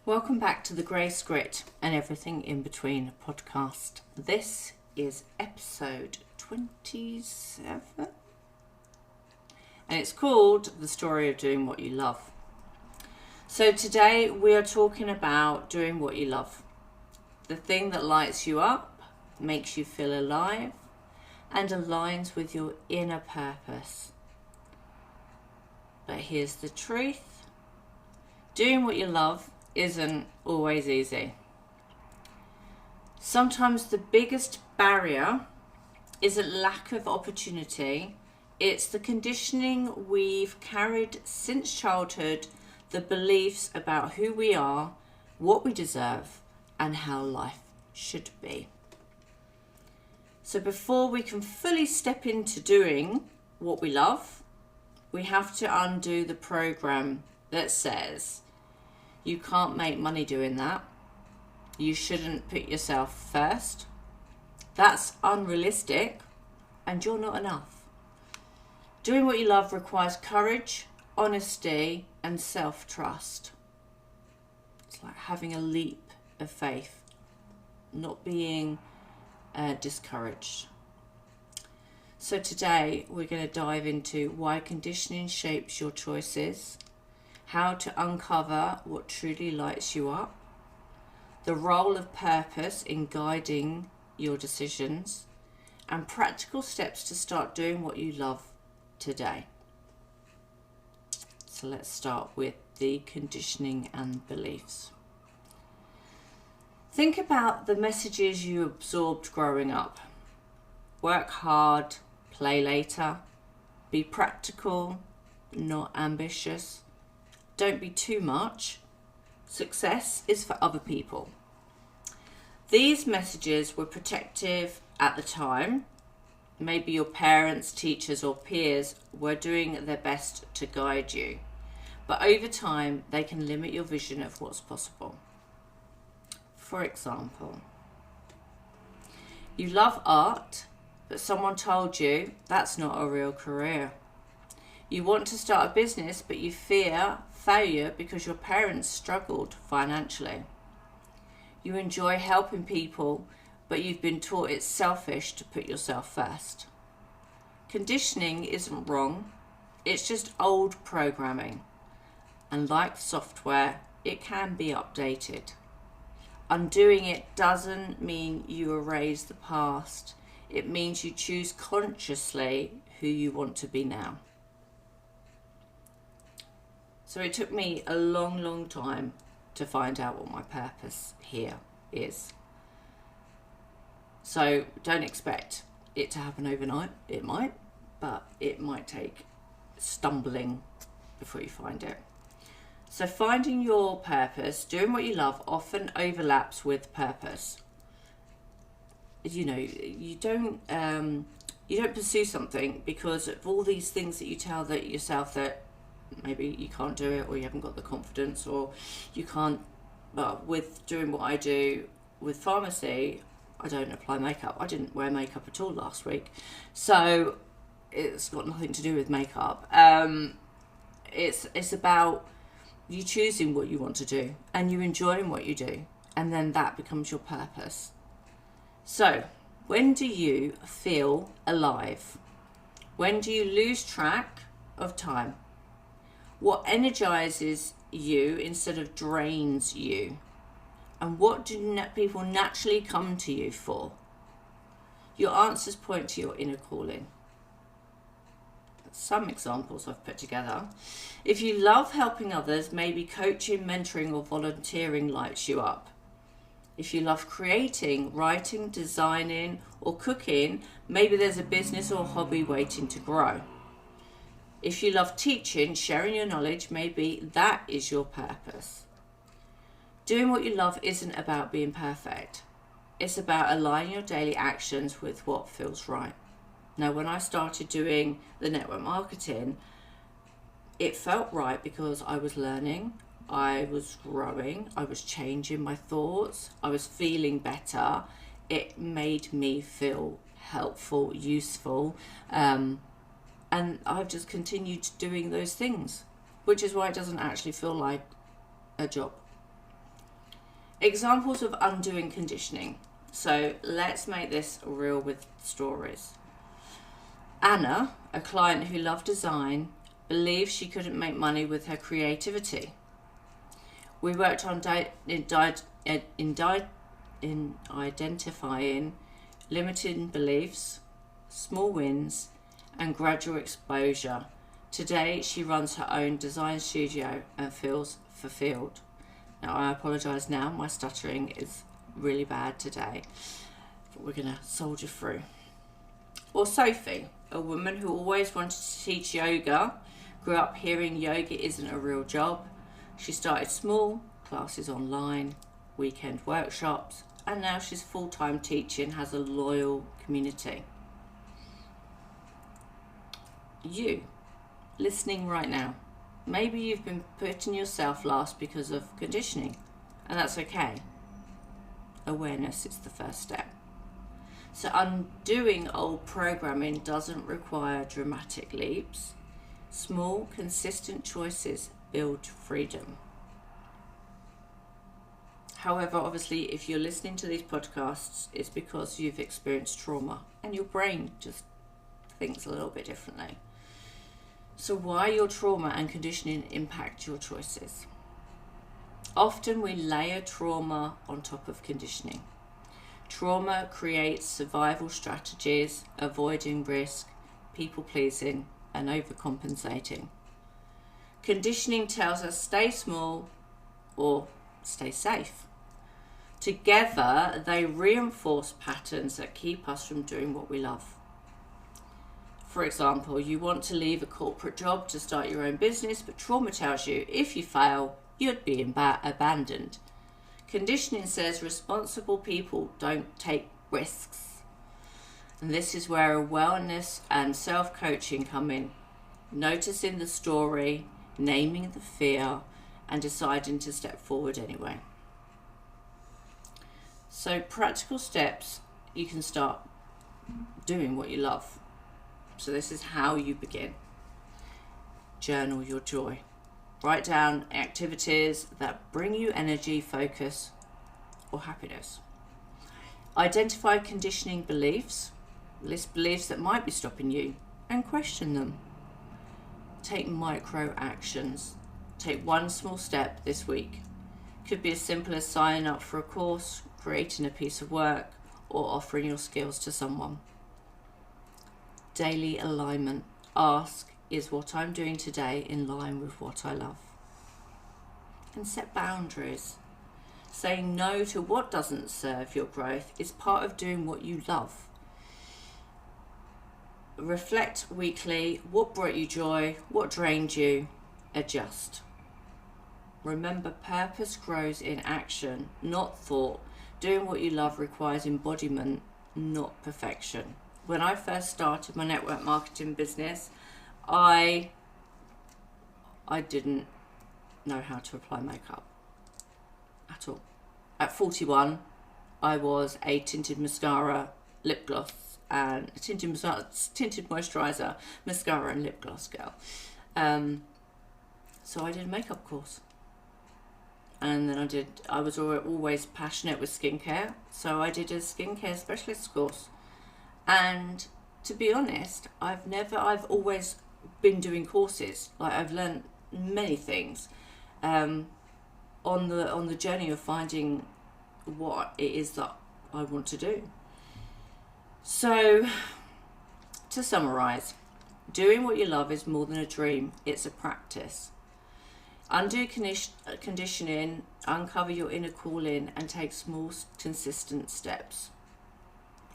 Welcome back to the Grace Grit and Everything in Between podcast. This is episode 27 and it's called The Story of Doing What You Love. So today we are talking about doing what you love. The thing that lights you up, makes you feel alive and aligns with your inner purpose. But here's the truth. Doing what you love isn't always easy. Sometimes the biggest barrier isn't lack of opportunity, it's the conditioning we've carried since childhood, the beliefs about who we are, what we deserve, and how life should be. So before we can fully step into doing what we love, we have to undo the program that says you can't make money doing that. You shouldn't put yourself first. That's unrealistic and you're not enough. Doing what you love requires courage, honesty, and self-trust. It's like having a leap of faith, not being discouraged. So today we're going to dive into why conditioning shapes your choices, how to uncover what truly lights you up, the role of purpose in guiding your decisions, and practical steps to start doing what you love today. So let's start with the conditioning and beliefs. Think about the messages you absorbed growing up. Work hard, play later, be practical, not ambitious. Don't be too much. Success is for other people. These messages were protective at the time. Maybe your parents, teachers, or peers were doing their best to guide you. But over time, they can limit your vision of what's possible. For example, you love art, but someone told you that's not a real career. You want to start a business, but you fear failure because your parents struggled financially. You enjoy helping people, but you've been taught it's selfish to put yourself first. Conditioning isn't wrong, it's just old programming. And like software, it can be updated. Undoing it doesn't mean you erase the past. It means you choose consciously who you want to be now. So it took me a long time to find out what my purpose here is. So don't expect it to happen overnight. It might, but it might take stumbling before you find it. So finding your purpose, doing what you love, often overlaps with purpose. You know, you don't pursue something because of all these things that you tell yourself that maybe you can't do it, or you haven't got the confidence, or you can't. But with doing what I do with pharmacy, I don't apply makeup. I didn't wear makeup at all last week, so it's got nothing to do with makeup. It's about you choosing what you want to do and you enjoying what you do, and then that becomes your purpose. So when do you feel alive? When do you lose track of time? What energizes you instead of drains you? And what do people naturally come to you for? Your answers point to your inner calling. Some examples I've put together. If you love helping others, maybe coaching, mentoring, or volunteering lights you up. If you love creating, writing, designing, or cooking, maybe there's a business or hobby waiting to grow. If you love teaching, sharing your knowledge, maybe that is your purpose. Doing what you love isn't about being perfect. It's about aligning your daily actions with what feels right. Now, when I started doing the network marketing, it felt right because I was learning, I was growing, I was changing my thoughts, I was feeling better. It made me feel helpful, useful, and I've just continued doing those things, which is why it doesn't actually feel like a job. Examples of undoing conditioning. So let's make this real with stories. Anna, a client who loved design, believed she couldn't make money with her creativity. We worked on in identifying limiting beliefs, small wins, and gradual exposure. Today, she runs her own design studio and feels fulfilled. Now, I apologise now, my stuttering is really bad today, but we're going to soldier through. Or Sophie, a woman who always wanted to teach yoga, grew up hearing yoga isn't a real job. She started small, classes online, weekend workshops, and now she's full-time teaching, has a loyal community. You, listening right now, maybe you've been putting yourself last because of conditioning, and that's okay. Awareness is the first step. So undoing old programming doesn't require dramatic leaps. Small, consistent choices build freedom. However, obviously, if you're listening to these podcasts, it's because you've experienced trauma and your brain just thinks a little bit differently. So why your trauma and conditioning impact your choices? Often we layer trauma on top of conditioning. Trauma creates survival strategies, avoiding risk, people-pleasing, and overcompensating. Conditioning tells us stay small or stay safe. Together, they reinforce patterns that keep us from doing what we love. For example, you want to leave a corporate job to start your own business, but trauma tells you if you fail, you'd be abandoned. Conditioning says responsible people don't take risks. And this is where wellness and self-coaching come in. Noticing the story, naming the fear, and deciding to step forward anyway. So practical steps, you can start doing what you love. So this is how you begin. Journal your joy. Write down activities that bring you energy, focus, or happiness. Identify conditioning beliefs. List beliefs that might be stopping you and question them. Take micro actions. Take one small step this week. Could be as simple as signing up for a course, creating a piece of work, or offering your skills to someone. Daily alignment. Ask, is what I'm doing today in line with what I love? And set boundaries. Saying no to what doesn't serve your growth is part of doing what you love. Reflect weekly. What brought you joy? What drained you? Adjust. Remember, purpose grows in action, not thought. Doing what you love requires embodiment, not perfection. When I first started my network marketing business, I didn't know how to apply makeup at all. At 41, I was a tinted mascara, lip gloss, and a tinted moisturiser, mascara and lip gloss girl. So I did a makeup course. And then I was always passionate with skincare, so I did a skincare specialist course. And to be honest, I've always been doing courses. Like, I've learned many things on the journey of finding what it is that I want to do. So, to summarise, doing what you love is more than a dream, it's a practice. Undo conditioning, uncover your inner calling, and take small, consistent steps.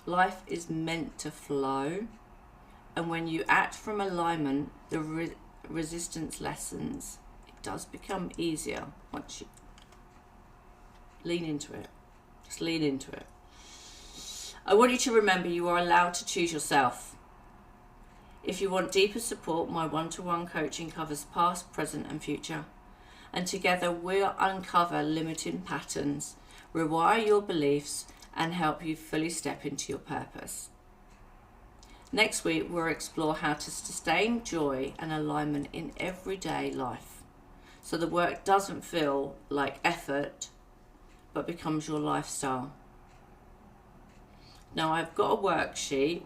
Life is meant to flow, and when you act from alignment, the resistance lessens. It does become easier once you lean into it. Just lean into it. I want you to remember you are allowed to choose yourself. If you want deeper support, my one-to-one coaching covers past, present, and future. And together we'll uncover limiting patterns, rewire your beliefs, and help you fully step into your purpose. Next week, we'll explore how to sustain joy and alignment in everyday life, so the work doesn't feel like effort, but becomes your lifestyle. Now I've got a worksheet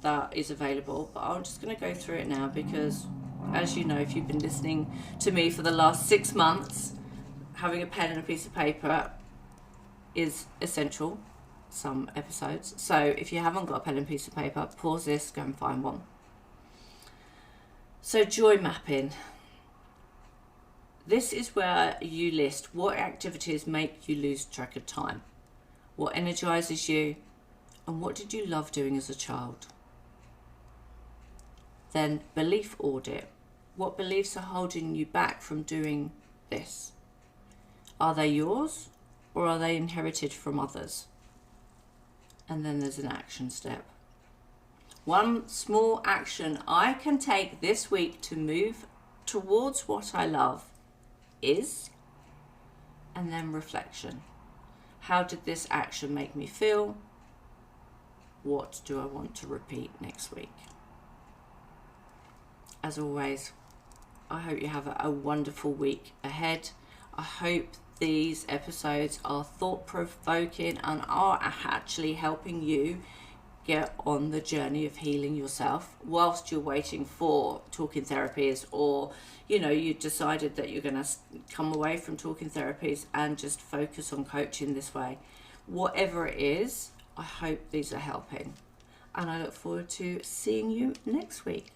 that is available, but I'm just going to go through it now because, as you know, if you've been listening to me for the last 6 months, having a pen and a piece of paper is essential, some episodes. So if you haven't got a pen and piece of paper, pause this, go and find one. So joy mapping. This is where you list what activities make you lose track of time, what energizes you, and what did you love doing as a child. Then belief audit. What beliefs are holding you back from doing this? Are they yours or are they inherited from others? And then there's an action step. One small action I can take this week to move towards what I love is, and then reflection. How did this action make me feel? What do I want to repeat next week? As always, I hope you have a wonderful week ahead. I hope these episodes are thought-provoking and are actually helping you get on the journey of healing yourself whilst you're waiting for talking therapies, or you decided that you're going to come away from talking therapies and just focus on coaching this way. Whatever it is, I hope these are helping, and I look forward to seeing you next week.